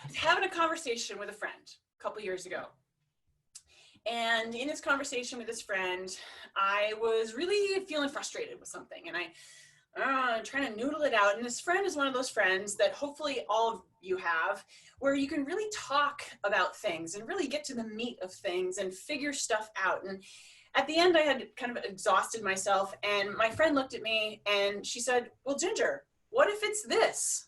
was having a conversation with a friend a couple years ago. And in this conversation with this friend, I was really feeling frustrated with something, and I'm trying to noodle it out. And this friend is one of those friends that hopefully all of you have, where you can really talk about things and really get to the meat of things and figure stuff out. And at the end, I had kind of exhausted myself, and my friend looked at me and she said, well, Ginger, what if it's this?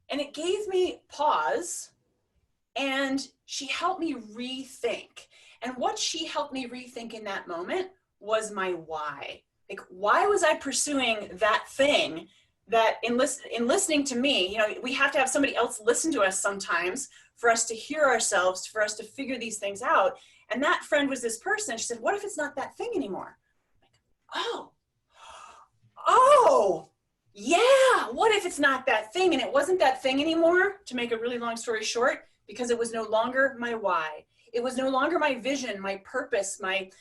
And it gave me pause, and she helped me rethink. And what she helped me rethink in that moment was my why. Like, why was I pursuing that thing that in listening to me, you know, we have to have somebody else listen to us sometimes for us to hear ourselves, for us to figure these things out. And that friend was this person. She said, what if it's not that thing anymore? Like, oh, yeah. What if it's not that thing? And it wasn't that thing anymore, to make a really long story short, because it was no longer my why. It was no longer my vision, my purpose, my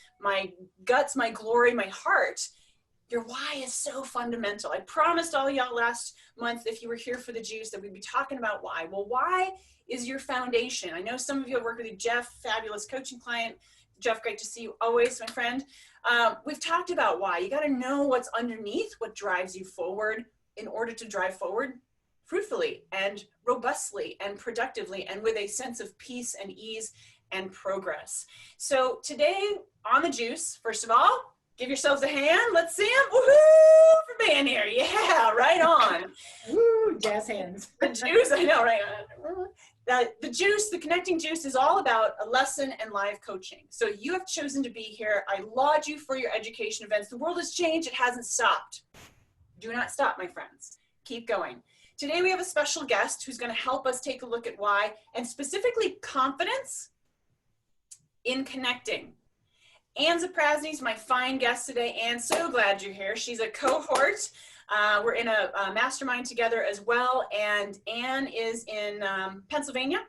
guts, my glory, my heart. Your why is so fundamental. I promised all y'all last month, if you were here for the juice, that we'd be talking about why. Well, why is your foundation. I know some of you have worked with Jeff, fabulous coaching client. Jeff, great to see you always, my friend. We've talked about why. You got to know what's underneath, what drives you forward in order to drive forward fruitfully and robustly and productively and with a sense of peace and ease and progress. So today on the juice, first of all, give yourselves a hand. Let's see them. Woohoo for being here. Yeah, right on. Woo, jazz hands. The juice, I know, right? The juice, the connecting juice is all about a lesson and live coaching. So you have chosen to be here. I laud you for your education events. The world has changed. It hasn't stopped. Do not stop, my friends. Keep going. Today we have a special guest who's going to help us take a look at why, and specifically confidence in connecting. Ann Zaprazny is my fine guest today. Ann, so glad you're here. She's a cohort. We're in a mastermind together as well. And Ann is in Pennsylvania,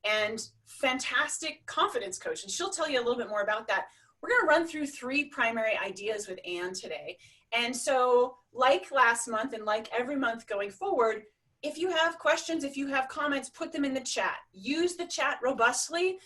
and fantastic confidence coach. And she'll tell you a little bit more about that. We're going to run through 3 primary ideas with Ann today. And so like last month and like every month going forward, if you have questions, if you have comments, put them in the chat. Use the chat robustly.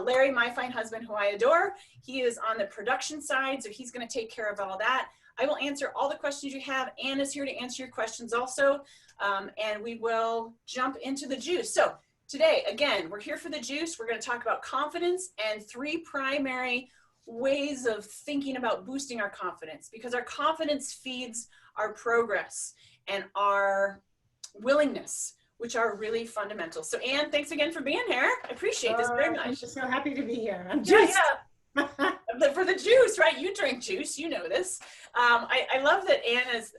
Larry, my fine husband, who I adore, he is on the production side, so he's going to take care of all that. I will answer all the questions you have. Ann is here to answer your questions also, and we will jump into the juice. So today, again, we're here for the juice. We're going to talk about confidence and 3 primary ways of thinking about boosting our confidence, because our confidence feeds our progress and our willingness, which are really fundamental. So Ann, thanks again for being here. I appreciate this very much. I'm just so happy to be here. I'm just for the juice, right? You drink juice, you know this. I love that Ann is,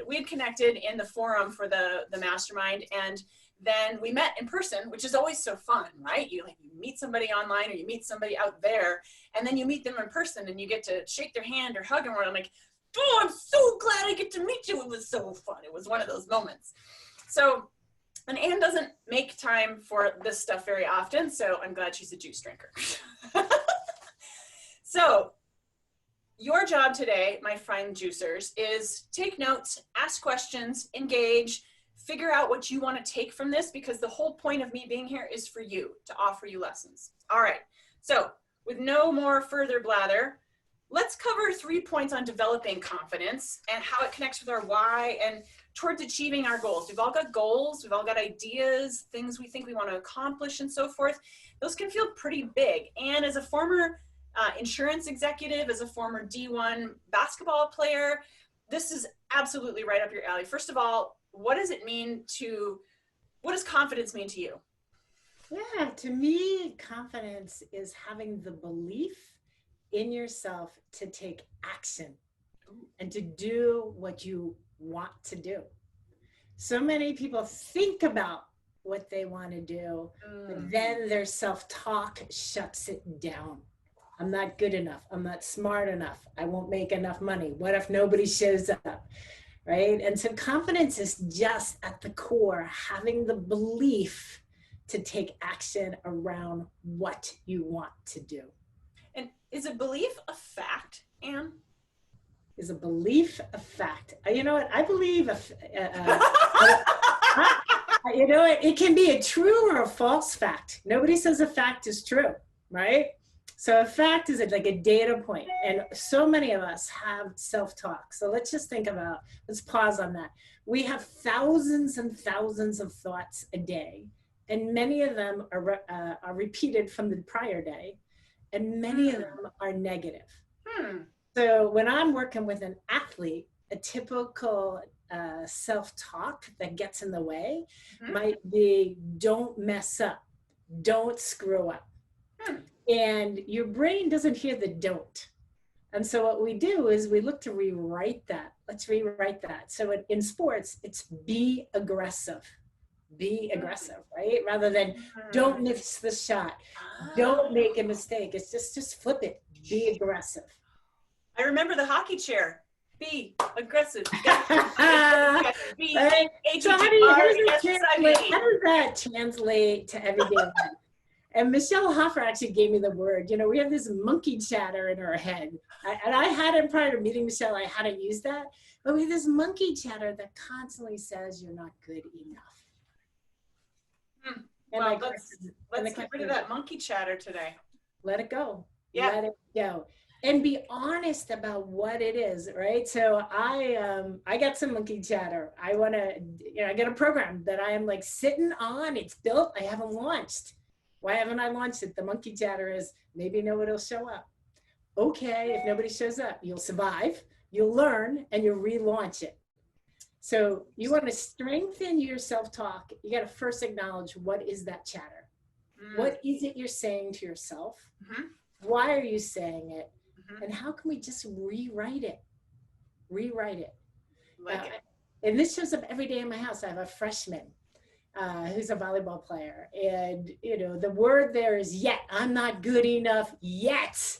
we had connected in the forum for the mastermind, and then we met in person, which is always so fun, right? You meet somebody online or you meet somebody out there, and then you meet them in person and you get to shake their hand or hug them, or I'm like, oh, I'm so glad I get to meet you. It was so fun. It was one of those moments. So, and Ann doesn't make time for this stuff very often, so I'm glad she's a juice drinker. So, your job today, my fine juicers, is take notes, ask questions, engage, figure out what you want to take from this, because the whole point of me being here is for you, to offer you lessons. All right, so with no more further blather, let's cover 3 points on developing confidence and how it connects with our why and towards achieving our goals. We've all got goals, we've all got ideas, things we think we want to accomplish and so forth. Those can feel pretty big. And as a former insurance executive, as a former D1 basketball player, this is absolutely right up your alley. First of all, what does confidence mean to you? Yeah, to me, confidence is having the belief in yourself to take action and to do what you want to do. So many people think about what they want to do, but then their self-talk shuts it down. I'm not good enough. I'm not smart enough. I won't make enough money. What if nobody shows up? Right? And so confidence is just at the core, having the belief to take action around what you want to do. And is a belief a fact, Ann? Is a belief a fact? You know what? I believe I You know, it can be a true or a false fact. Nobody says a fact is true, right? So a fact is like a data point, and so many of us have self-talk. So let's just think about, let's pause on that. We have thousands and thousands of thoughts a day, and many of them are repeated from the prior day, and many of them are negative. So when I'm working with an athlete, a typical self-talk that gets in the way might be, don't mess up, don't screw up. And your brain doesn't hear the don't. And so what we do is we look to rewrite that. Let's rewrite that. So in sports, it's be aggressive. Be aggressive, right? Rather than don't miss the shot. Don't make a mistake. It's just flip it. Be aggressive. I remember the hockey chair. Be aggressive. Be right? So how does that translate to everyday life? And Michelle Hoffer actually gave me the word. You know, we have this monkey chatter in our head. And I hadn't, prior to meeting Michelle, I hadn't used that. But we have this monkey chatter that constantly says you're not good enough. And well, let's get rid of that monkey chatter today. Let it go. Yeah. Let it go. And be honest about what it is, right? So I got some monkey chatter. I want to, you know, I got a program that I am like sitting on. It's built. I haven't launched. Why haven't I launched it? The monkey chatter is maybe nobody will show up. Okay, if nobody shows up, you'll survive, you'll learn, and you'll relaunch it. So you want to strengthen your self-talk. You got to first acknowledge, what is that chatter? What is it you're saying to yourself? Why are you saying it? And how can we just rewrite it? Rewrite it. And this shows up every day in my house. I have a freshman who's a volleyball player. And, you know, the word there is yet. I'm not good enough yet.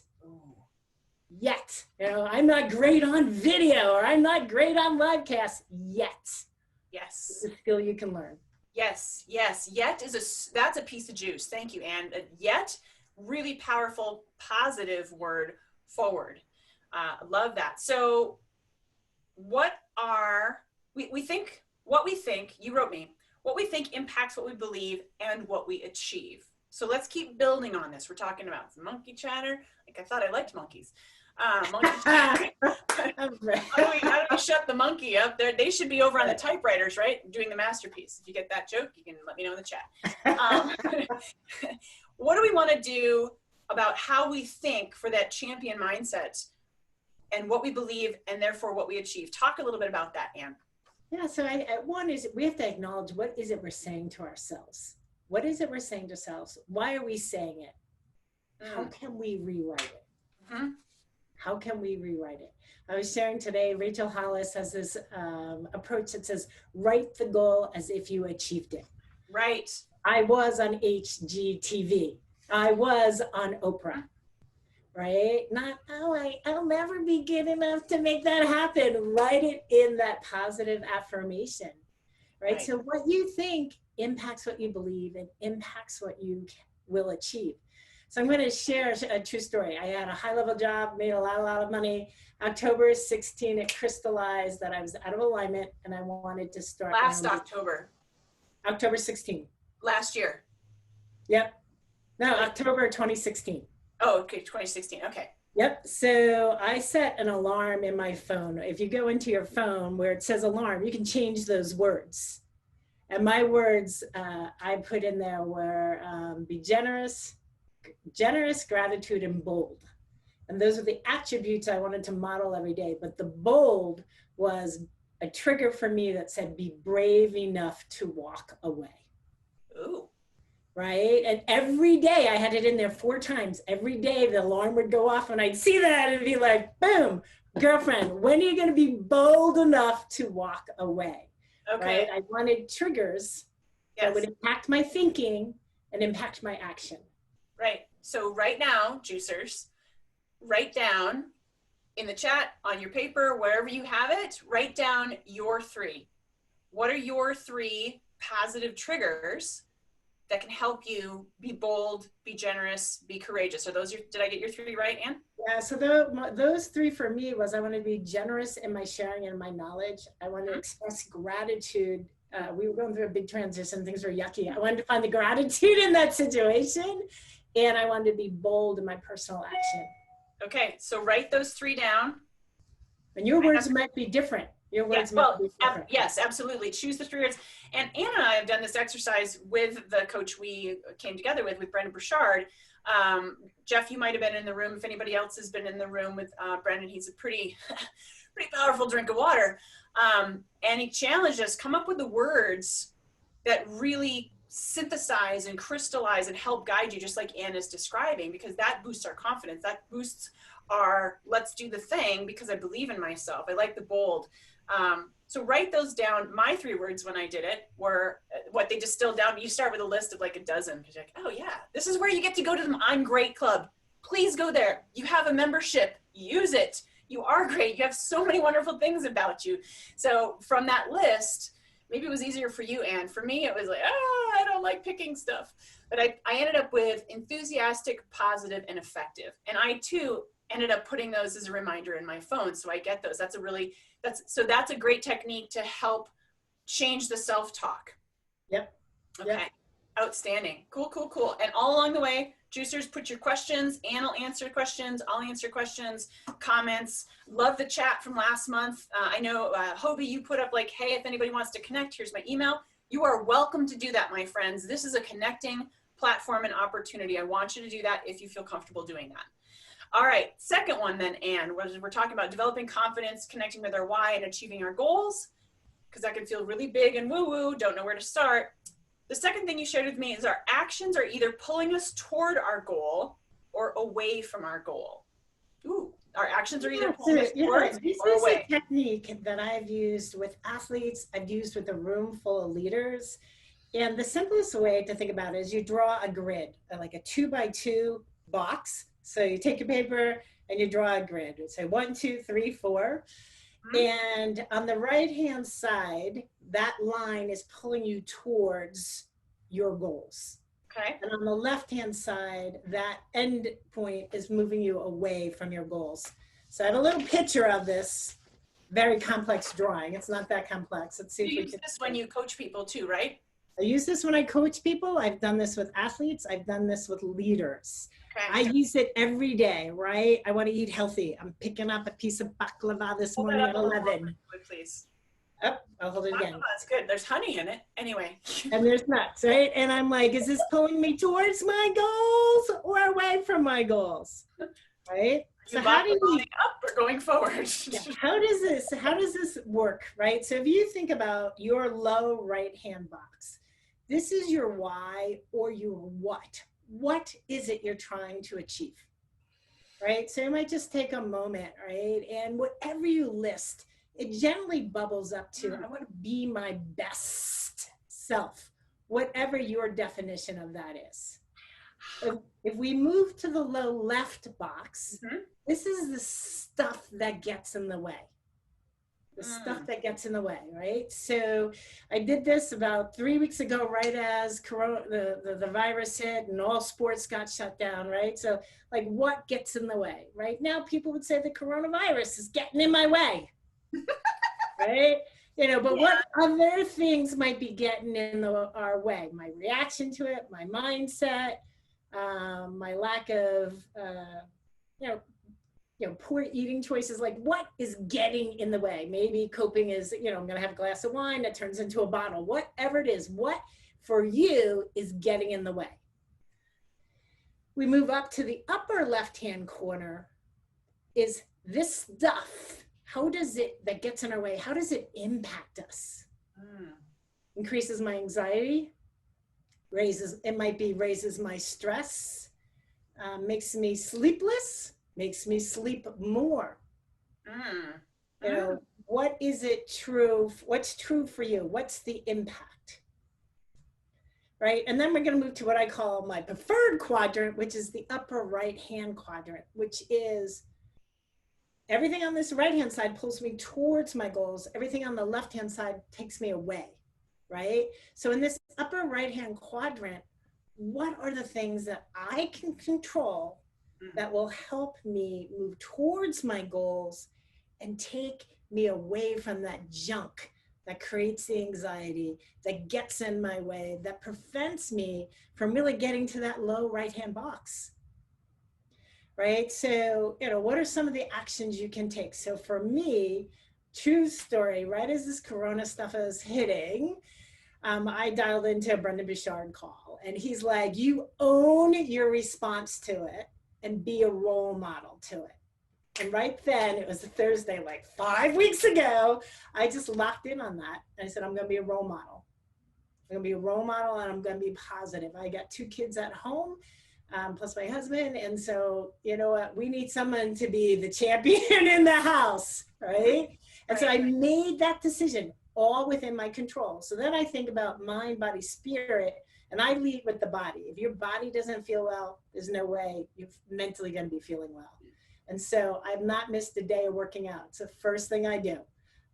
Yet. You know, I'm not great on video, or I'm not great on livecast yet. Yes. It's a skill you can learn. Yes, yes. Yet that's a piece of juice. Thank you, Ann. Yet, really powerful, positive word forward. Love that. So what we think, you wrote me, what we think impacts what we believe and what we achieve. So let's keep building on this. We're talking about monkey chatter. Like, I thought I liked monkeys. Monkey chatter. How do we shut the monkey up? They should be over on the typewriters, right? Doing the masterpiece. If you get that joke, you can let me know in the chat. What do we want to do about how we think for that champion mindset and what we believe and therefore what we achieve? Talk a little bit about that, Ann. Yeah, so one is we have to acknowledge, what is it we're saying to ourselves? What is it we're saying to ourselves? Why are we saying it? How can we rewrite it? How can we rewrite it? I was sharing today, Rachel Hollis has this approach that says, write the goal as if you achieved it. Right. I was on HGTV. I was on Oprah. Right? Not, oh, I'll never be good enough to make that happen. Write it in that positive affirmation. Right? So what you think impacts what you believe and impacts what you will achieve. So I'm going to share a true story. I had a high-level job, made a lot of money. October 16, it crystallized that I was out of alignment and I wanted to start. Last October. October 16. Last year. Yep. No, October 2016. Oh, okay, 2016, okay. Yep, so I set an alarm in my phone. If you go into your phone where it says alarm, you can change those words. And my words I put in there were be generous, gratitude, and bold. And those are the attributes I wanted to model every day. But the bold was a trigger for me that said, be brave enough to walk away. Ooh. Right? And every day I had it in there 4 times. Every day the alarm would go off and I'd see that and be like, boom, girlfriend, when are you going to be bold enough to walk away? Okay. Right? I wanted triggers that would impact my thinking and impact my action. Right. So right now, juicers, write down in the chat, on your paper, wherever you have it, write down your 3. What are your 3 positive triggers that can help you be bold, be generous, be courageous? Are those did I get your 3 right, Ann? Yeah, so those 3 for me was, I want to be generous in my sharing and my knowledge. I want to express gratitude We were going through a big transition. Things were yucky. I wanted to find the gratitude in that situation, and I wanted to be bold in my personal action. Okay, so write those 3 down. And your words might be different. Your words might be different. Yes, absolutely. Choose the 3 words. And Ann and I have done this exercise with the coach we came together with Brendan Burchard. Jeff, you might have been in the room. If anybody else has been in the room with Brendan, he's a pretty powerful drink of water. And he challenged us, come up with the words that really synthesize and crystallize and help guide you, just like Ann is describing, because that boosts our confidence. That boosts our let's do the thing because I believe in myself. I like the bold. So write those down. My 3 words when I did it were what they distilled down. You start with a list of like a dozen because you're like, oh yeah, this is where you get to go to the I'm Great Club. Please go there. You have a membership. Use it. You are great. You have so many wonderful things about you. So from that list, maybe it was easier for you, Ann. For me, it was like, I don't like picking stuff. But I ended up with enthusiastic, positive, and effective. And I too ended up putting those as a reminder in my phone. So I get those. That's a great technique to help change the self-talk. Yep. Okay. Yep. Outstanding. Cool. And all along the way, juicers, put your questions. Ann will answer questions. I'll answer questions, comments. Love the chat from last month. I know, Hobie, you put up like, hey, if anybody wants to connect, here's my email. You are welcome to do that, my friends. This is a connecting platform and opportunity. I want you to do that if you feel comfortable doing that. All right, second one then, Ann, we're talking about developing confidence, connecting with our why, and achieving our goals, because that can feel really big and woo-woo, don't know where to start. The second thing you shared with me is our actions are either pulling us toward our goal or away from our goal. Ooh, our actions are either pulling us towards or away. This is a technique that I've used with athletes, I've used with a room full of leaders. And the simplest way to think about it is you draw a grid, like a 2x2 box. So you take your paper and you draw a grid. It's say 1, 2, 3, 4. And on the right-hand side, that line is pulling you towards your goals. Okay. And on the left-hand side, that end point is moving you away from your goals. So I have a little picture of this very complex drawing. It's not that complex. Let's see if we can. You use this when you coach people too, right? I use this when I coach people. I've done this with athletes. I've done this with leaders. Okay. I use it every day, right? I want to eat healthy. I'm picking up a piece of baklava this morning at 11. Please. Oh, I'll hold it again. That's good. There's honey in it. Anyway. And there's nuts, right? And I'm like, is this pulling me towards my goals or away from my goals? Right? So how do you up or going forward? Yeah, how does this work, right? So if you think about your low right-hand box, this is your why or your what. What is it you're trying to achieve? Right? So you might just take a moment, right? And whatever you list, it generally bubbles up to, I want to be my best self, whatever your definition of that is. If we move to the low left box, this is the stuff that gets in the way. The stuff that gets in the way, right? So I did this about 3 weeks ago, right as the virus hit and all sports got shut down, right? So like what gets in the way? Right now, people would say the coronavirus is getting in my way, right? You know, but what other things might be getting in our way? My reaction to it, my mindset, my lack of, poor eating choices. Like what is getting in the way? Maybe coping is, I'm going to have a glass of wine that turns into a bottle, whatever it is, what for you is getting in the way. We move up to the upper left-hand corner is this stuff. How does it, that gets in our way, how does it impact us? Increases my anxiety, raises my stress, makes me sleepless, makes me sleep more. What is it true? What's true for you? What's the impact? Right? And then we're going to move to what I call my preferred quadrant, which is the upper right-hand quadrant, which is everything on this right-hand side pulls me towards my goals. Everything on the left-hand side takes me away, right? So in this upper right-hand quadrant, what are the things that I can control that will help me move towards my goals and take me away from that junk that creates the anxiety, that gets in my way, that prevents me from really getting to that low right-hand box. Right? So, what are some of the actions you can take? So for me, true story, right as this Corona stuff is hitting, I dialed into a Brendan Bouchard call, and he's like, you own your response to it and be a role model to it. And right then, it was a Thursday, like 5 weeks ago, I just locked in on that. And I said, I'm going to be a role model. I'm going to be a role model, and I'm going to be positive. I got 2 kids at home, plus my husband. And so, you know what? We need someone to be the champion in the house, right? And so I made that decision all within my control. So then I think about mind, body, spirit, and I lead with the body. If your body doesn't feel well, there's no way you're mentally going to be feeling well. And so I've not missed a day of working out. It's the first thing I do.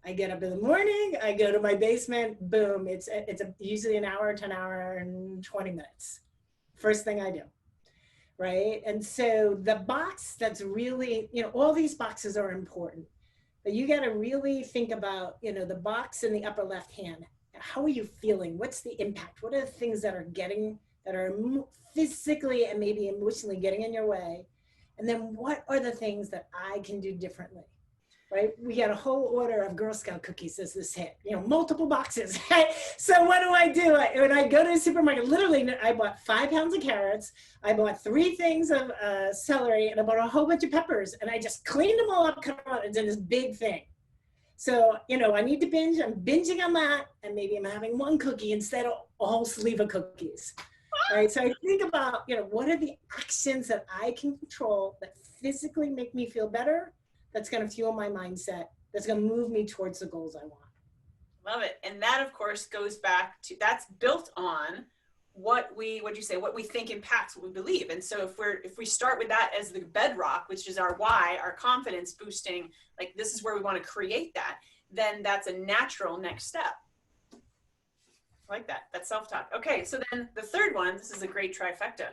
I get up in the morning, I go to my basement, boom, it's usually an hour to an hour and 20 minutes. First thing I do, right? And so the box that's really, all these boxes are important, but you got to really think about, the box in the upper left hand. How are you feeling? What's the impact? What are the things that are physically and maybe emotionally getting in your way? And then what are the things that I can do differently, right? We got a whole order of Girl Scout cookies as this hit, multiple boxes. So what do? When I go to the supermarket, literally, I bought 5 pounds of carrots. I bought 3 things of celery, and I bought a whole bunch of peppers. And I just cleaned them all up, cut them out, and did this big thing. So, I need to binge. I'm binging on that. And maybe I'm having 1 cookie instead of a whole sleeve of cookies. Right. So I think about, what are the actions that I can control that physically make me feel better? That's going to fuel my mindset. That's going to move me towards the goals I want. Love it. And that, of course, goes back to, that's built on what we think impacts what we believe. And so if we start with that as the bedrock, which is our why, our confidence boosting, like this is where we want to create that, then that's a natural next step. I like that. That's self-talk. Okay, so then the third one, this is a great trifecta.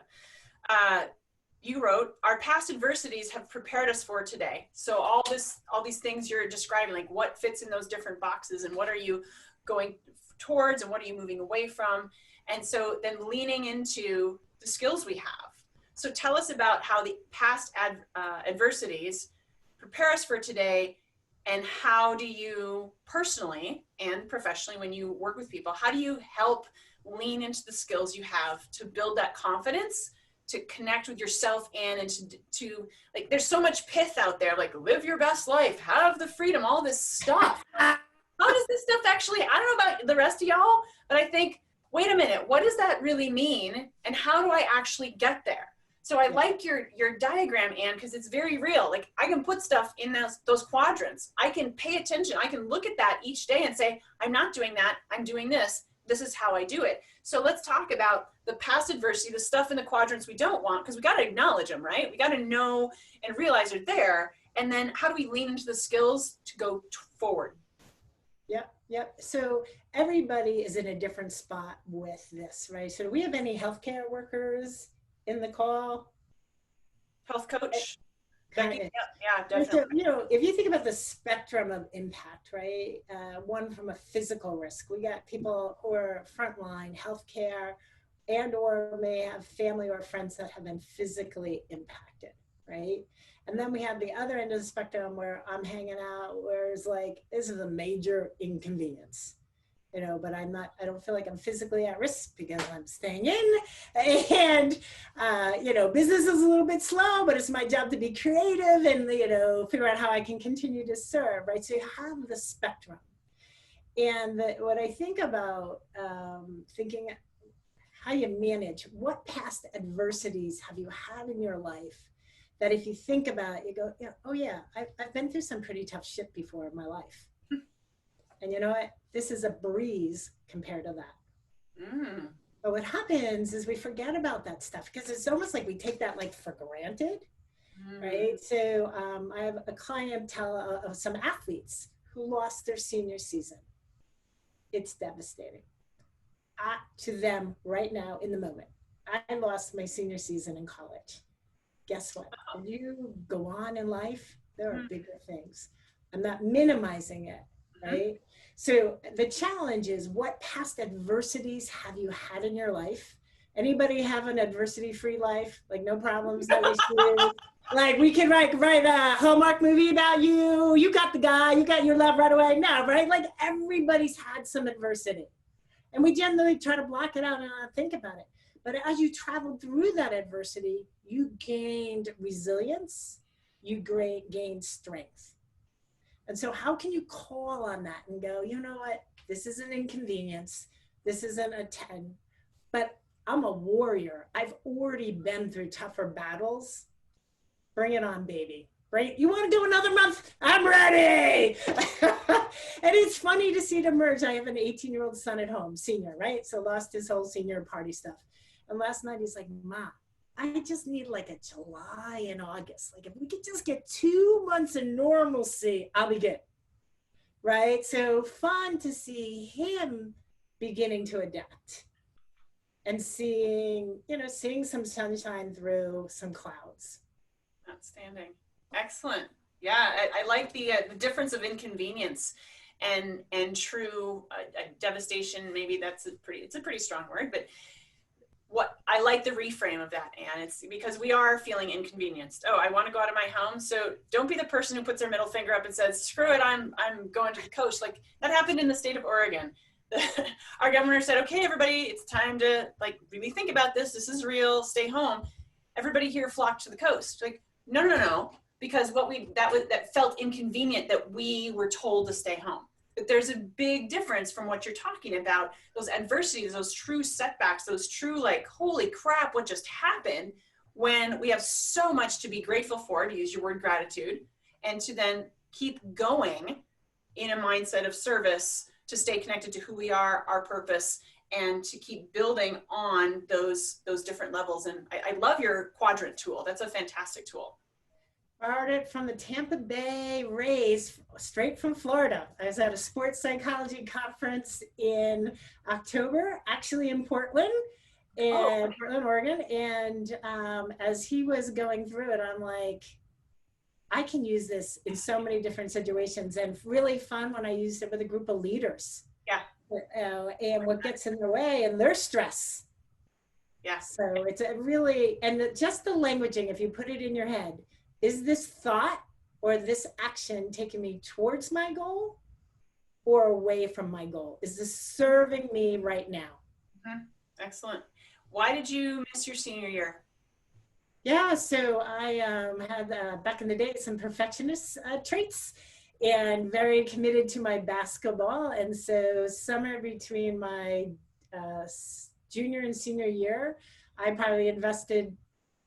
You wrote, our past adversities have prepared us for today. So all these things you're describing, like what fits in those different boxes and what are you going towards and what are you moving away from? And so then leaning into the skills we have. So tell us about how the past adversities prepare us for today. And how do you personally and professionally, when you work with people, how do you help lean into the skills you have to build that confidence, to connect with yourself and to like, there's so much pith out there, like live your best life, have the freedom, all this stuff. How does this stuff actually, I don't know about the rest of y'all, but I think, wait a minute, what does that really mean? And how do I actually get there? So I like your diagram, Ann, because it's very real. Like I can put stuff in those quadrants. I can pay attention. I can look at that each day and say, I'm not doing that. I'm doing this. This is how I do it. So let's talk about the past adversity, the stuff in the quadrants we don't want, because we got to acknowledge them, right? We got to know and realize they're there. And then how do we lean into the skills to go forward? Yep. So everybody is in a different spot with this, right? So do we have any healthcare workers in the call? Health coach? Becky? Yeah, definitely. So, if you think about the spectrum of impact, right? One from a physical risk, we got people who are frontline healthcare and or may have family or friends that have been physically impacted, right? And then we have the other end of the spectrum where I'm hanging out, where it's like, this is a major inconvenience. But I don't feel like I'm physically at risk because I'm staying in and, business is a little bit slow, but it's my job to be creative and, figure out how I can continue to serve, right? So you have the spectrum. And what I think about thinking how you manage, what past adversities have you had in your life that if you think about it, you go, oh yeah, I've been through some pretty tough shit before in my life. And you know what? This is a breeze compared to that. But what happens is we forget about that stuff because it's almost like we take that like for granted, right? So I have a client of some athletes who lost their senior season. It's devastating to them right now in the moment. I lost my senior season in college. Guess what? When you go on in life, there are bigger things. I'm not minimizing it. right? So the challenge is, what past adversities have you had in your life? Anybody have an adversity-free life? Like no problems, no issues. Like we can write a Hallmark movie about you. You got the guy, you got your love right away. No, right? Like everybody's had some adversity. And we generally try to block it out and not think about it. But as you traveled through that adversity, you gained resilience, you gained strength. And so how can you call on that and go, you know what, this is an inconvenience, this isn't a 10, but I'm a warrior. I've already been through tougher battles. Bring it on, baby. Right? You want to do another month? I'm ready. And it's funny to see it emerge. I have an 18-year-old son at home, senior, right? So lost his whole senior party stuff. And last night he's like, Ma, I just need like a July and August. Like if we could just get 2 months of normalcy, I'll be good. Right? So fun to see him beginning to adapt and seeing some sunshine through some clouds. Outstanding. Excellent. Yeah, I like the difference of inconvenience and true devastation. Maybe it's a pretty strong word, but what I like the reframe of that, Ann. It's because we are feeling inconvenienced. Oh, I want to go out of my home. So don't be the person who puts their middle finger up and says, screw it, I'm going to the coast. Like that happened in the state of Oregon. Our governor said, okay, everybody, it's time to like really think about this. This is real, stay home. Everybody here flocked to the coast. Like, no. Because that felt inconvenient that we were told to stay home. But there's a big difference from what you're talking about, those adversities, those true setbacks, those true like, holy crap, what just happened, when we have so much to be grateful for, to use your word gratitude, and to then keep going in a mindset of service to stay connected to who we are, our purpose, and to keep building on those different levels. And I love your quadrant tool. That's a fantastic tool. Borrowed it from the Tampa Bay Rays, straight from Florida. I was at a sports psychology conference in October, actually in Portland, Portland, Oregon. And as he was going through it, I'm like, I can use this in so many different situations, and really fun when I used it with a group of leaders. Yeah. And what gets in the way and their stress. Yeah. So it's a really, and just the languaging, if you put it in your head, is this thought or this action taking me towards my goal or away from my goal? Is this serving me right now? Mm-hmm. Excellent. Why did you miss your senior year? Yeah, so I had back in the day some perfectionist traits and very committed to my basketball. And so summer between my junior and senior year, I probably invested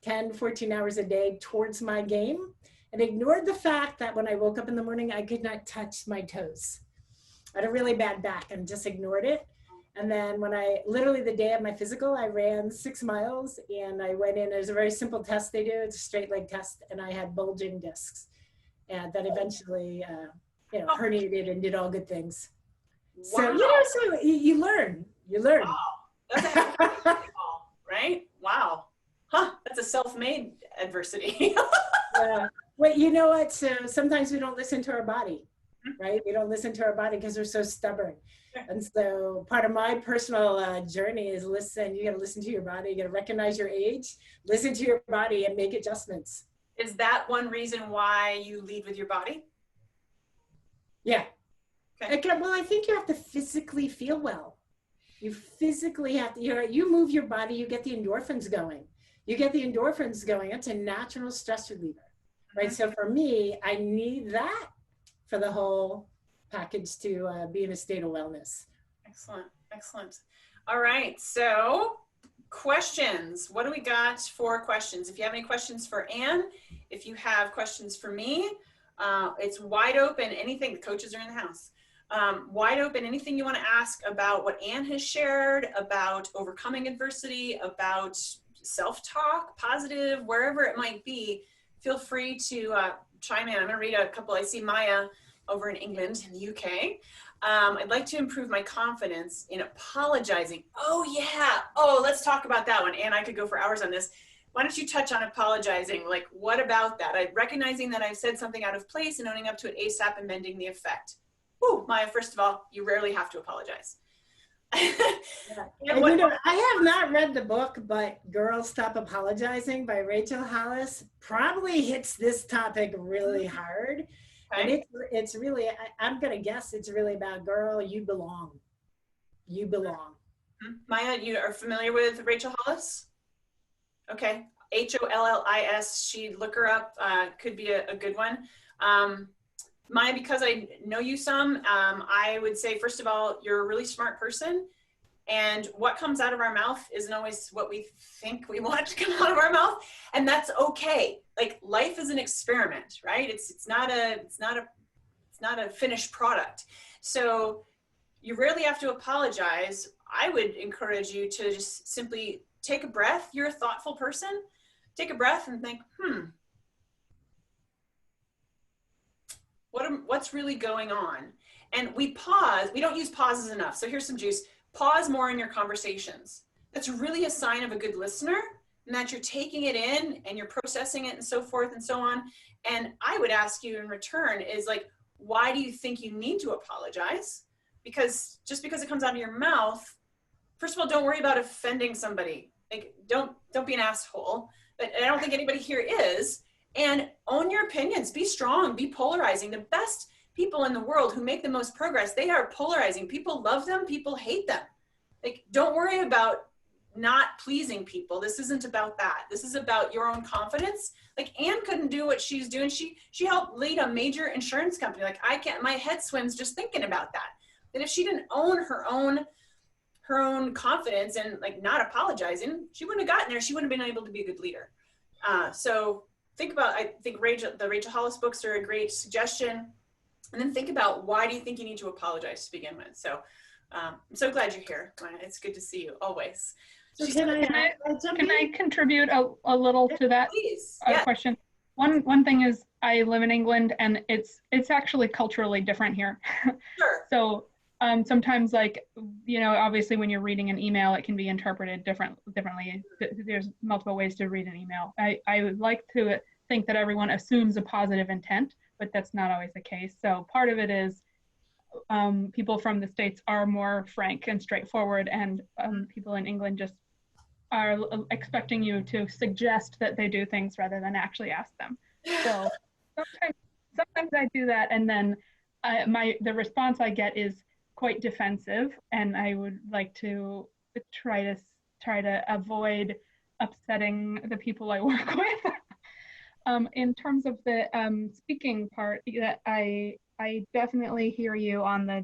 10, 14 hours a day towards my game and ignored the fact that when I woke up in the morning, I could not touch my toes. I had a really bad back and just ignored it. And then when literally the day of my physical, I ran 6 miles and I went in, there's a very simple test they do. It's a straight leg test. And I had bulging discs and that eventually, herniated and did all good things. Wow. So, you learn. Wow. That's right? Wow. Huh, that's a self-made adversity. Yeah. Well, you know what? So sometimes we don't listen to our body, right? We don't listen to our body because we're so stubborn. And so part of my personal journey is listen. You got to listen to your body. You got to recognize your age, listen to your body and make adjustments. Is that one reason why you lead with your body? Yeah. Okay. Well, I think you have to physically feel well. You physically have to, you move your body, you get the endorphins going. It's a natural stress reliever, right? So for me, I need that for the whole package to be in a state of wellness. Excellent. All right, so questions. What do we got for questions? If you have any questions for Ann, if you have questions for me, it's wide open. Anything, the coaches are in the house. Wide open, anything you want to ask about what Ann has shared, about overcoming adversity, about self-talk, positive, wherever it might be, feel free to chime in. I'm going to read a couple. I see Maya over in England, in the UK. I'd like to improve my confidence in apologizing. Oh yeah. Oh, let's talk about that one. Ann, I could go for hours on this. Why don't you touch on apologizing? Like, what about that? Recognizing that I've said something out of place and owning up to it ASAP and mending the effect. Whew, Maya, first of all, you rarely have to apologize. Yeah. And you know, I have not read the book, but Girls Stop Apologizing by Rachel Hollis probably hits this topic really hard. And Okay. it's really, I'm going to guess it's really about, girl, you belong. You belong. Maya, you are familiar with Rachel Hollis? Okay. Hollis. She look her up. Could be a good one. Maya, because I know you some, I would say, first of all, you're a really smart person. And what comes out of our mouth isn't always what we think we want to come out of our mouth. And that's okay. Like, life is an experiment, right? It's not a finished product. So you rarely have to apologize. I would encourage you to just simply take a breath. You're a thoughtful person. Take a breath and think, what's really going on? And we pause. We don't use pauses enough. So here's some juice. Pause more in your conversations. That's really a sign of a good listener, and that you're taking it in and you're processing it and so forth and so on. And I would ask you in return is like, why do you think you need to apologize? Because just because it comes out of your mouth, first of all, don't worry about offending somebody. Like, don't be an asshole. But I don't think anybody here is. And own your opinions. Be strong. Be polarizing. The best people in the world who make the most progress, they are polarizing. People love them. People hate them. Like, don't worry about not pleasing people. This isn't about that. This is about your own confidence. Like, Ann couldn't do what she's doing. She helped lead a major insurance company. Like, I can't, my head swims just thinking about that. And if she didn't own her own confidence and like not apologizing, she wouldn't have gotten there. She wouldn't have been able to be a good leader. So think about, I think the Rachel Hollis books are a great suggestion. And then think about, why do you think you need to apologize to begin with? So I'm so glad you're here, Maya. It's good to see you always. So can I contribute a little to that question? One thing is, I live in England, and it's actually culturally different here. Sure. So sometimes, like, you know, obviously when you're reading an email, it can be interpreted differently. There's multiple ways to read an email. I would like to think that everyone assumes a positive intent, but that's not always the case. So part of it is people from the States are more frank and straightforward, and people in England just are expecting you to suggest that they do things rather than actually ask them. So sometimes I do that, and then the response I get is quite defensive, and I would like to try to avoid upsetting the people I work with. In terms of the speaking part, that I definitely hear you on the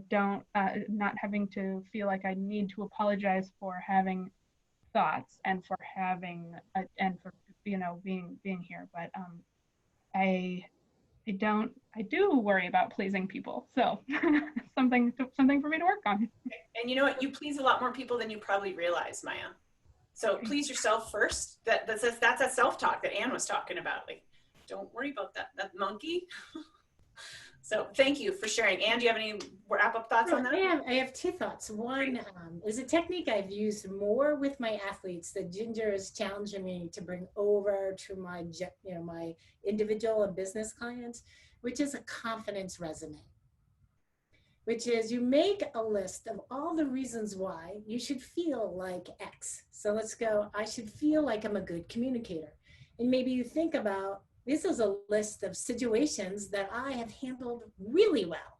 not having to feel like I need to apologize for having thoughts and for having and for, you know, being here, but I do worry about pleasing people, so something for me to work on. And you know what, you please a lot more people than you probably realize, Maya. So please yourself first. That's that self-talk that Ann was talking about. Like, don't worry about that monkey. So thank you for sharing. Ann, do you have any wrap-up thoughts on that? I have two thoughts. One is a technique I've used more with my athletes that Ginger is challenging me to bring over to my, you know, my individual and business clients, which is a confidence resume, which is you make a list of all the reasons why you should feel like X. So let's go, I should feel like I'm a good communicator. And maybe you think about, this is a list of situations that I have handled really well.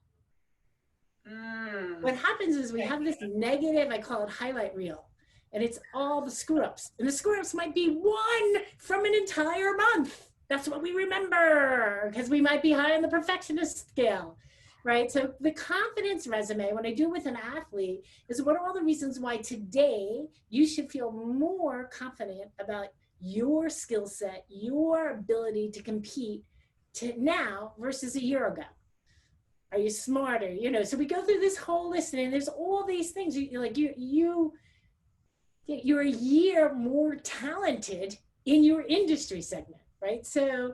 What happens is we have this negative, I call it highlight reel, and it's all the screw ups. And the screw ups might be one from an entire month. That's what we remember, because we might be high on the perfectionist scale, right? So the confidence resume, when I do with an athlete, is what are all the reasons why today you should feel more confident about your skill set, your ability to compete to now versus a year ago. Are you smarter? You know, so we go through this whole list, and there's all these things. You're a year more talented in your industry segment, right? So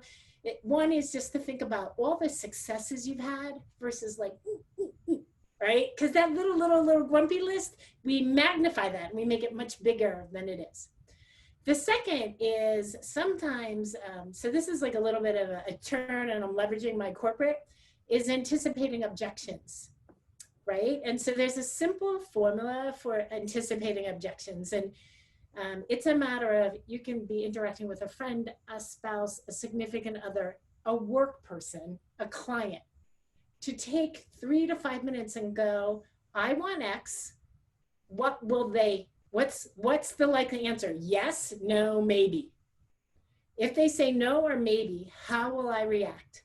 one is just to think about all the successes you've had versus like, right? Because that little grumpy list, we magnify that and we make it much bigger than it is. The second is sometimes, so this is like a little bit of a turn, and I'm leveraging my corporate, is anticipating objections. right? And so there's a simple formula for anticipating objections. And it's a matter of, you can be interacting with a friend, a spouse, a significant other, a work person, a client, to take 3 to 5 minutes and go, I want X. What will they, what's the likely answer? Yes, no, maybe. If they say no or maybe, how will I react?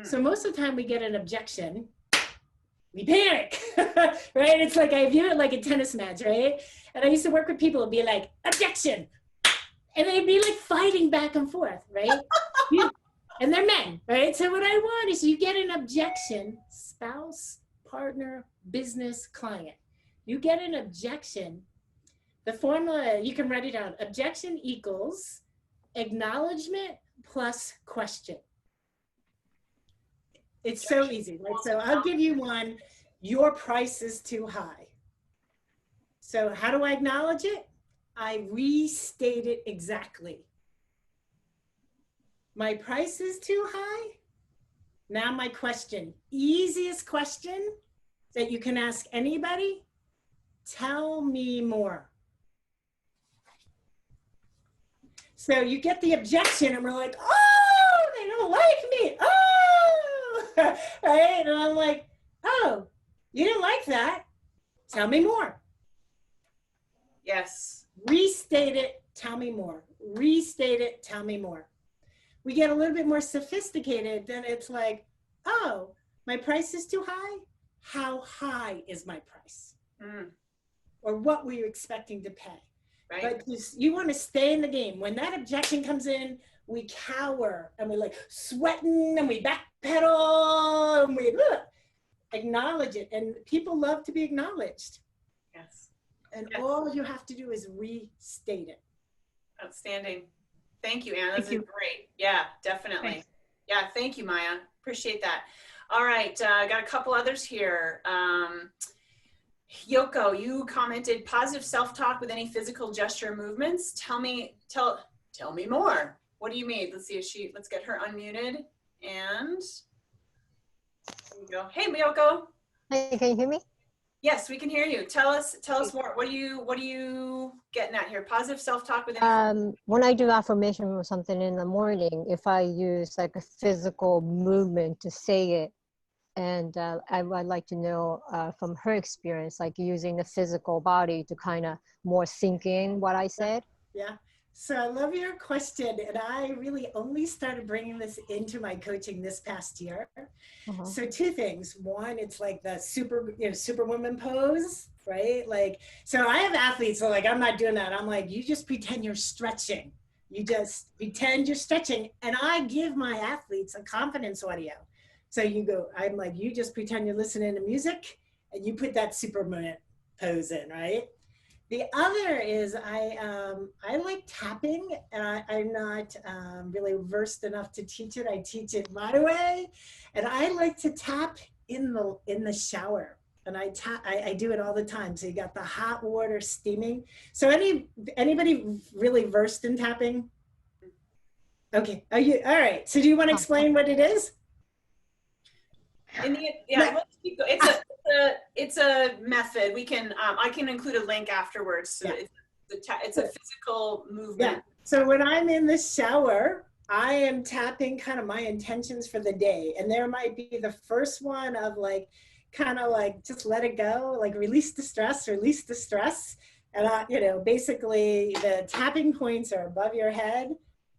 So most of the time we get an objection, we panic, right? It's like, I view it like a tennis match, right? And I used to work with people and be like, objection. And they'd be like fighting back and forth, right? And they're men, right? So what I want is, you get an objection, spouse, partner, business, client. You get an objection. The formula, you can write it down. Objection equals acknowledgement plus question. It's so easy, right? So I'll give you one. Your price is too high. So how do I acknowledge it? I restate it exactly. My price is too high. Now my question, easiest question that you can ask anybody, tell me more. So you get the objection and we're like, oh, they don't like me. Oh, right? And I'm like, oh, you didn't like that. Tell me more. Yes. Restate it, tell me more. Restate it, tell me more. We get a little bit more sophisticated, then it's like, oh, my price is too high? How high is my price? Or what were you expecting to pay? Right. But you want to stay in the game. When that objection comes in, we cower and we're like sweating and we backpedal and we acknowledge it. And people love to be acknowledged. Yes. And yes. all you have to do is restate it. Outstanding. Thank you, Ann. That's great. Yeah, definitely. Thanks. Yeah, thank you, Maya. Appreciate that. All right, got a couple others here. Yoko, you commented positive self-talk with any physical gesture movements. Tell me more. What do you mean? Let's see let's get her unmuted. And there you go. Hey, Yoko. Hey, can you hear me? Yes, we can hear you. Tell us more. What are you getting at here? Positive self-talk with any when I do affirmation or something in the morning, if I use like a physical movement to say it, and I'd like to know from her experience, like using the physical body to kind of more sink in what I said. Yeah. So I love your question. And I really only started bringing this into my coaching this past year. So 2 things. One, it's like the superwoman pose, right? Like, so I have athletes, so like, I'm not doing that. I'm like, you just pretend you're stretching. You just pretend you're stretching. And I give my athletes a confidence audio. So you go, I'm like, you just pretend you're listening to music and you put that superwoman pose in, right? The other is I like tapping, and I'm not really versed enough to teach it. I teach it my way, and I like to tap in the shower, and I do it all the time. So you got the hot water steaming. So anybody really versed in tapping? Okay, are you all right? So do you want to explain what it is? It's a method. We can I can include a link afterwards. So it's a physical movement. Yeah. So when I'm in the shower, I am tapping kind of my intentions for the day, and there might be the first one of like kind of like just let it go, like release the stress. And basically the tapping points are above your head,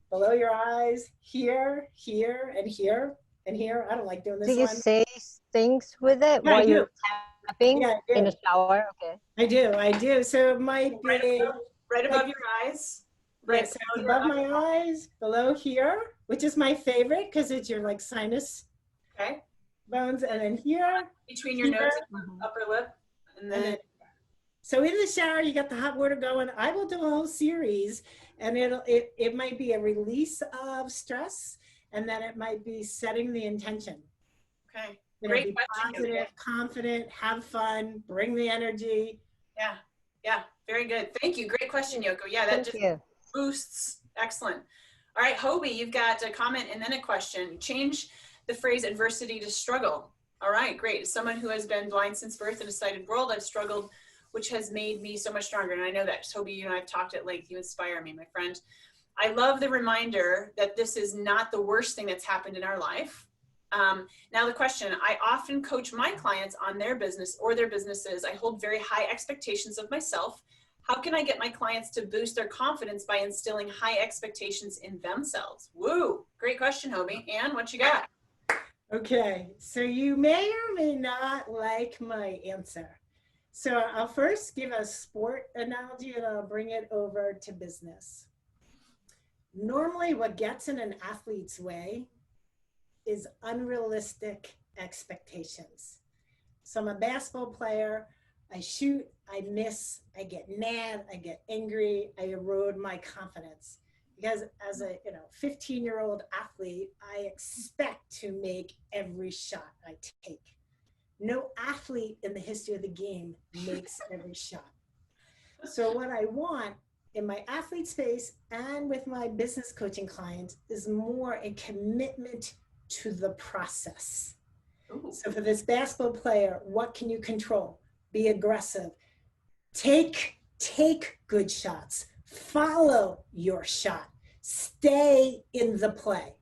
below your eyes, here, and here. And here, I don't like doing this one. Do you say things with it while you're tapping in the shower? Okay. I do. So it might be right above your eyes. Right, so above my eyes, below here, which is my favorite because it's your like sinus bones, and then here. Between your nose and upper lip. And then so in the shower, you got the hot water going. I will do a whole series, and it might be a release of stress. And then it might be setting the intention. Okay. Great be question. Positive, confident, have fun, bring the energy. Yeah. Very good. Thank you. Great question, Yoko. Yeah, that just boosts. Excellent. All right, Hobie, you've got a comment and then a question. Change the phrase adversity to struggle. All right, great. As someone who has been blind since birth in a sighted world, I've struggled, which has made me so much stronger. And I know that. Hobie, you and I have talked at length. You inspire me, my friend. I love the reminder that this is not the worst thing that's happened in our life. Now the question, I often coach my clients on their business or their businesses. I hold very high expectations of myself. How can I get my clients to boost their confidence by instilling high expectations in themselves? Woo, great question, Hobie. Ann, what you got? Okay, so you may or may not like my answer. So I'll first give a sport analogy and I'll bring it over to business. Normally what gets in an athlete's way is unrealistic expectations. So I'm a basketball player, I shoot, I miss, I get mad, I get angry, I erode my confidence. Because as a 15-year-old athlete, I expect to make every shot I take. No athlete in the history of the game makes every shot. So what I want in my athlete space and with my business coaching clients is more a commitment to the process. Ooh. So for this basketball player, what can you control? Be aggressive. Take good shots. Follow your shot. Stay in the play.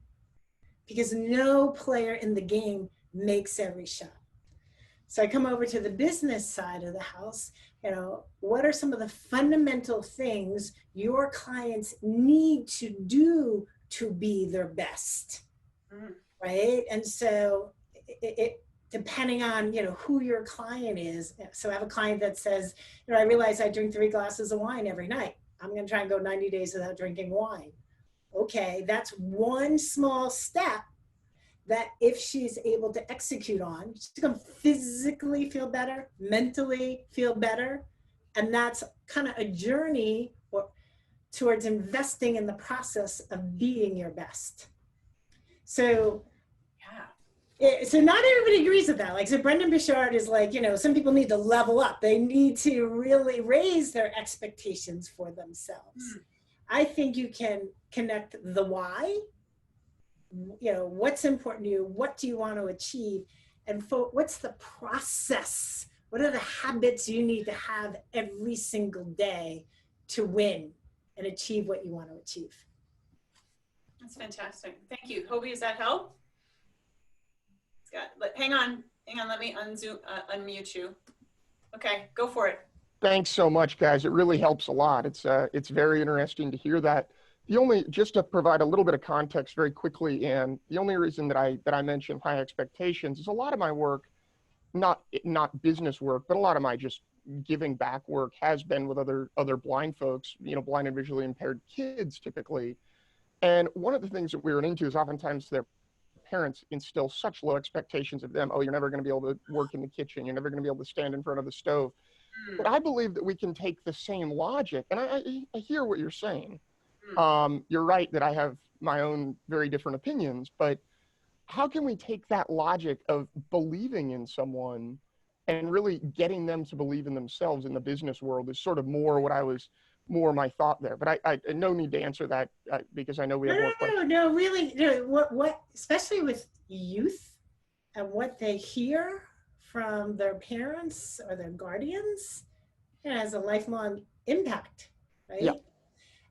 Because no player in the game makes every shot. So I come over to the business side of the house. What are some of the fundamental things your clients need to do to be their best? Right? And so it depending on who your client is. So I have a client that says, I realize I drink 3 glasses of wine every night. I'm going to try and go 90 days without drinking wine. Okay, that's one small step that if she's able to execute on, she's going to physically feel better, mentally feel better. And that's kind of a journey towards investing in the process of being your best. So, so not everybody agrees with that. Like, so Brendan Bouchard is like, some people need to level up. They need to really raise their expectations for themselves. I think you can connect the why, what's important to you, what do you want to achieve, and what's the process? What are the habits you need to have every single day to win and achieve what you want to achieve? That's fantastic. Thank you. Hobie, does that help? Hang on, let me unmute you. Okay, go for it. Thanks so much, guys. It really helps a lot. It's very interesting to hear that. Just to provide a little bit of context very quickly, and the only reason that I mention high expectations is a lot of my work, not business work, but a lot of my just giving back work has been with other blind folks, blind and visually impaired kids typically. And one of the things that we run into is oftentimes their parents instill such low expectations of them. Oh, you're never going to be able to work in the kitchen. You're never going to be able to stand in front of the stove. But I believe that we can take the same logic, and I hear what you're saying. You're right that I have my own very different opinions, but how can we take that logic of believing in someone and really getting them to believe in themselves in the business world is sort of more my thought there. But I no need to answer that because I know we have more questions. No, really, what especially with youth and what they hear from their parents or their guardians, it has a lifelong impact, right? Yeah.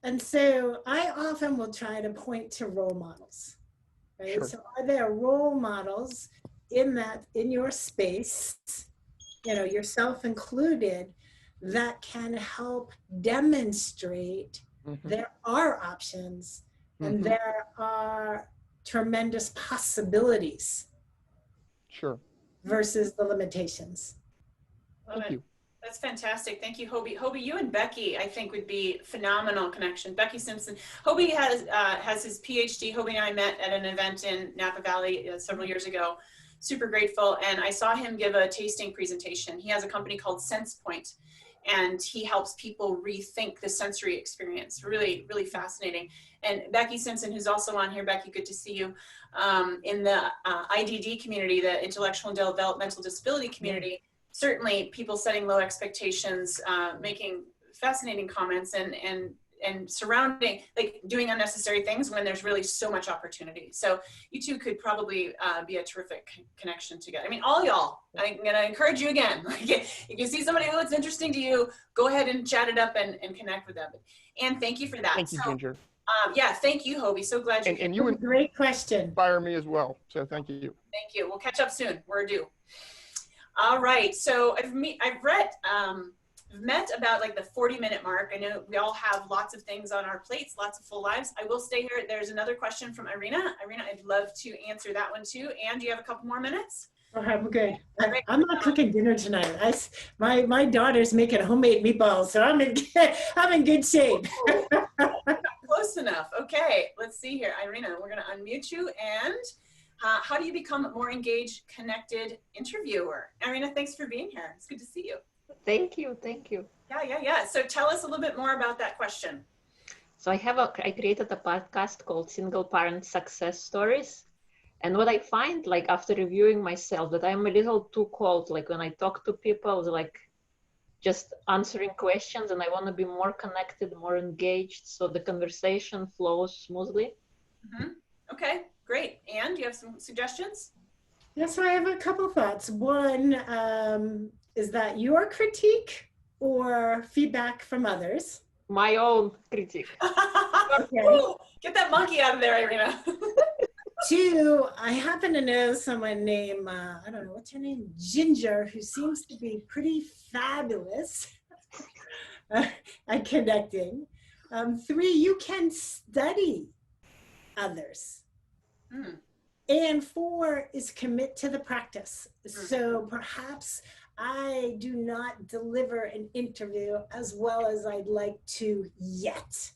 And so I often will try to point to role models, right? Sure. So are there role models in your space, yourself included, that can help demonstrate there are options and there are tremendous possibilities. Sure. Versus the limitations. Thank you. That's fantastic. Thank you, Hobie. Hobie, you and Becky, I think, would be phenomenal connection. Becky Simpson. Hobie has his PhD. Hobie and I met at an event in Napa Valley several years ago. Super grateful. And I saw him give a tasting presentation. He has a company called SensePoint, and he helps people rethink the sensory experience. Really, really fascinating. And Becky Simpson, who's also on here, Becky, good to see you, in the IDD community, the intellectual and developmental disability community, certainly people setting low expectations, making fascinating comments, and and surrounding, like doing unnecessary things when there's really so much opportunity. So you two could probably be a terrific connection together. I mean, all y'all, I'm gonna encourage you again. You can see somebody who looks interesting to you, go ahead and chat it up and connect with them. And thank you for that. Thank you, Ginger. Yeah, thank you, Hobie. So glad you And you Great question. inspire me as well. So thank you. Thank you. We'll catch up soon. We're due. All right. So I've met about like the 40-minute mark. I know we all have lots of things on our plates, lots of full lives. I will stay here. There's another question from Irina. Irina, I'd love to answer that one too. And do you have a couple more minutes? Okay, I'm good. I'm not cooking dinner tonight. My daughter's making homemade meatballs, so I'm in good shape. Close enough. Okay, let's see here. Irina, we're going to unmute you. And how do you become a more engaged, connected interviewer? Irina, thanks for being here. It's good to see you. Thank you. Thank you. Yeah. So tell us a little bit more about that question. So I created a podcast called Single Parent Success Stories. And what I find, like after reviewing myself, that I'm a little too cold. Like when I talk to people, like just answering questions, and I want to be more connected, more engaged, so the conversation flows smoothly. Mm-hmm. Okay, great. Ann, do you have some suggestions? Yes, so I have a couple thoughts. One, is that your critique or feedback from others? My own critique. Okay. Ooh, get that monkey out of there, Irina. 2, I happen to know someone named, I don't know, what's her name? Ginger, who seems to be pretty fabulous at connecting. 3, you can study others. And 4 is commit to the practice. So perhaps I do not deliver an interview as well as I'd like to yet.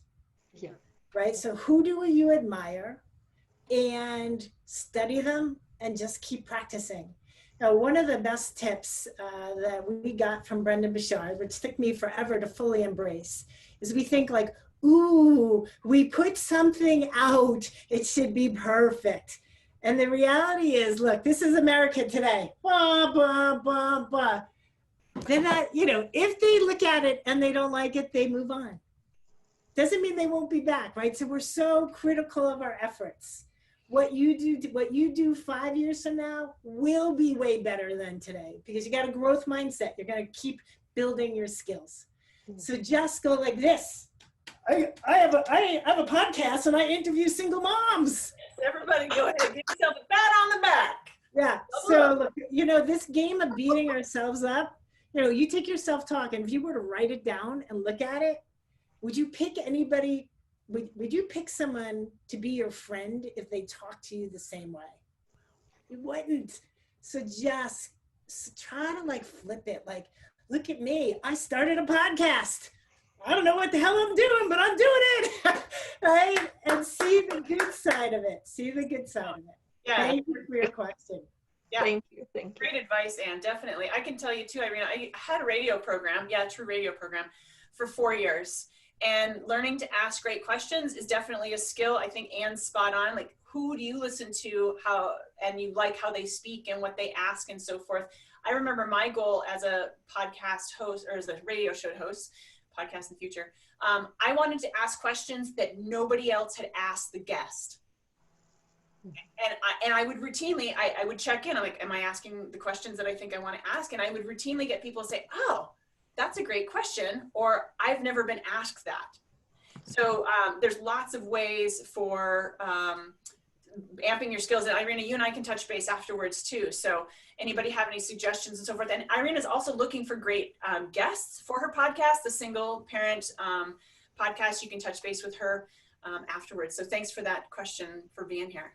Yeah. Right? So who do you admire? And study them and just keep practicing. Now, one of the best tips that we got from Brendan Bouchard, which took me forever to fully embrace, is we think like, ooh, we put something out, it should be perfect. And the reality is, look, this is America today. Blah, blah, blah, blah. Then that, if they look at it and they don't like it, they move on. Doesn't mean they won't be back, right? So we're so critical of our efforts. What you do 5 years from now will be way better than today because you got a growth mindset. You're going to keep building your skills. So just go like this. I have a podcast and I interview single moms. Everybody go ahead, give yourself a pat on the back. Yeah. So look, this game of beating ourselves up, you take your self-talk and if you were to write it down and look at it, would you pick anybody? Would you pick someone to be your friend if they talk to you the same way? You wouldn't. So just try to like flip it. Like, look at me. I started a podcast. I don't know what the hell I'm doing, but I'm doing it. Right? And see the good side of it. See the good side of it. Yeah. Thank you for your question. Yeah. Thank you. Great advice, Ann. Definitely. I can tell you too, Irina, I had a radio program, true radio program for 4 years. And learning to ask great questions is definitely a skill. I think Ann's spot on. Like, who do you listen to, and you like how they speak and what they ask and so forth. I remember my goal as a podcast host or as a radio show host, podcast in the future, I wanted to ask questions that nobody else had asked the guest. And I would routinely, I would check in. I'm like, am I asking the questions that I think I want to ask? And I would routinely get people to say, oh, that's a great question, or I've never been asked that. So there's lots of ways for amping your skills. And Irina, you and I can touch base afterwards too. So anybody have any suggestions and so forth. And Irina is also looking for great guests for her podcast, the Single Parent podcast. You can touch base with her afterwards. So thanks for that question, for being here.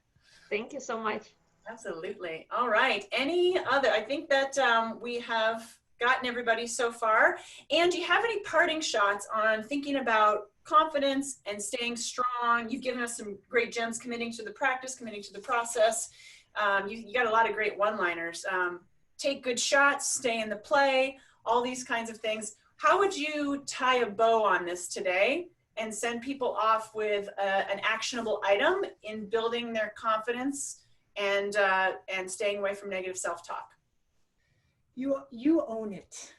Thank you so much. Absolutely. All right. Any other? I think that we have gotten everybody so far. And do you have any parting shots on thinking about confidence and staying strong? You've given us some great gems, committing to the practice, committing to the process. You got a lot of great one-liners. Take good shots, stay in the play, all these kinds of things. How would you tie a bow on this today and send people off with an actionable item in building their confidence and staying away from negative self-talk? You own it.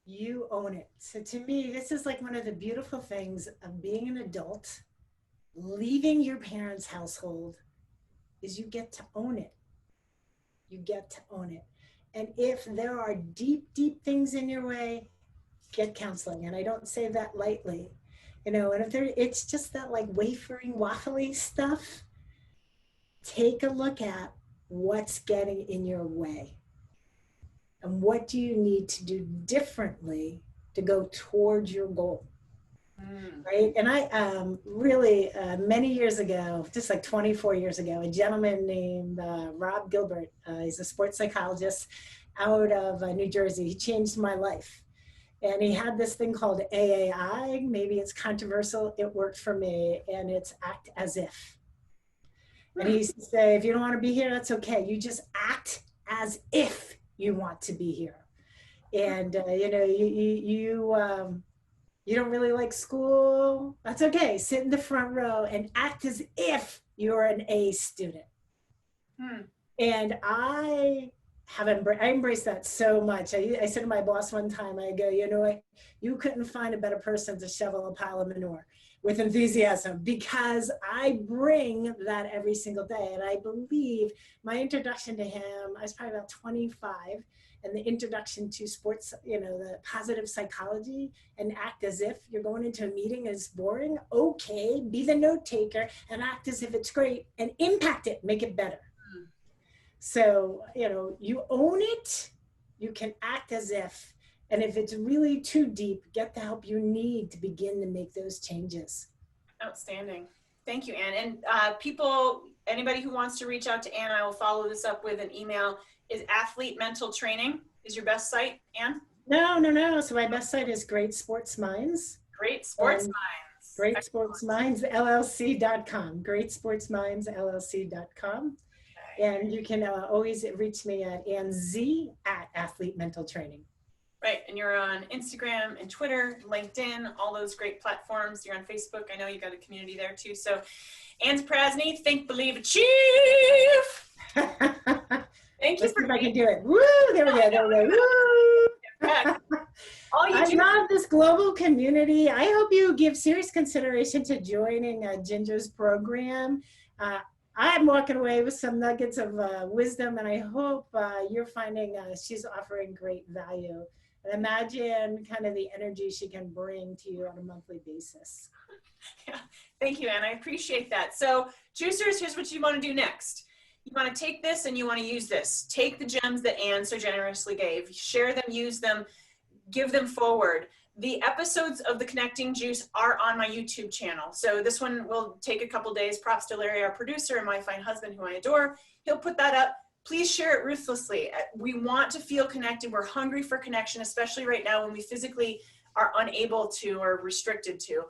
You own it. So to me, this is like one of the beautiful things of being an adult, leaving your parents' household, is you get to own it. You get to own it. And if there are deep, deep things in your way, get counseling. And I don't say that lightly. And if it's just that like wafering, waffly stuff, take a look at what's getting in your way. And what do you need to do differently to go towards your goal? Right. And I really, many years ago, just like 24 years ago, a gentleman named Rob Gilbert, he's a sports psychologist out of New Jersey. He changed my life. And he had this thing called AAI. Maybe it's controversial. It worked for me. And it's act as if. And he used to say, if you don't want to be here, that's okay. You just act as if you want to be here. And, you don't really like school, that's okay. Sit in the front row and act as if you're an A student. And I embrace that so much. I said to my boss one time, I go, you know what? You couldn't find a better person to shovel a pile of manure with enthusiasm, because I bring that every single day. And I believe my introduction to him, I was probably about 25, and the introduction to sports, the positive psychology, and act as if you're going into a meeting is boring. Okay, be the note taker and act as if it's great and impact it, make it better. So, you own it, you can act as if, and if it's really too deep, get the help you need to begin to make those changes. Outstanding. Thank you, Ann. And anybody who wants to reach out to Ann, I will follow this up with an email. Is Athlete Mental Training is your best site, Ann? No. So my best site is Great Sports Minds. Great Sports Minds. GreatSportsMindsLLC.com. GreatSportsMindsLLC.com. And you can always reach me at AnnZ@Athlete Mental Training. Right, and you're on Instagram and Twitter, LinkedIn, all those great platforms. You're on Facebook. I know you got a community there too. So, Ann Zaprazny, Think, Believe, Achieve. Thank you. Let's see if I can do it. Woo! There we go. Woo! I love this global community. I hope you give serious consideration to joining Ginger's program. I'm walking away with some nuggets of wisdom, and I hope you're finding she's offering great value. And imagine kind of the energy she can bring to you on a monthly basis. Yeah, thank you, Ann. I appreciate that. So, juicers, here's what you want to do next. You want to take this and you want to use this. Take the gems that Ann so generously gave. Share them, use them, give them forward. The episodes of the Connecting Juice are on my YouTube channel. So this one will take a couple days. Props to Larry, our producer, and my fine husband, who I adore. He'll put that up. Please share it ruthlessly. We want to feel connected. We're hungry for connection, especially right now when we physically are unable to or restricted to.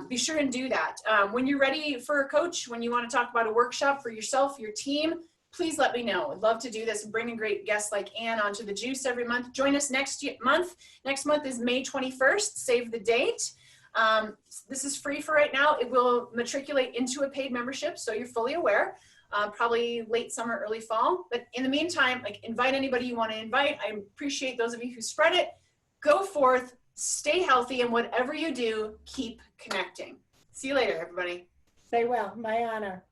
Be sure and do that. When you're ready for a coach, when you want to talk about a workshop for yourself, your team, please let me know. I'd love to do this and bring a great guest like Ann onto the Juice every month. Join us next month. Next month is May 21st. Save the date. This is free for right now. It will matriculate into a paid membership, so you're fully aware. Probably late summer, early fall. But in the meantime, invite anybody you want to invite. I appreciate those of you who spread it. Go forth, stay healthy, and whatever you do, keep connecting. See you later, everybody. Stay well. My honor.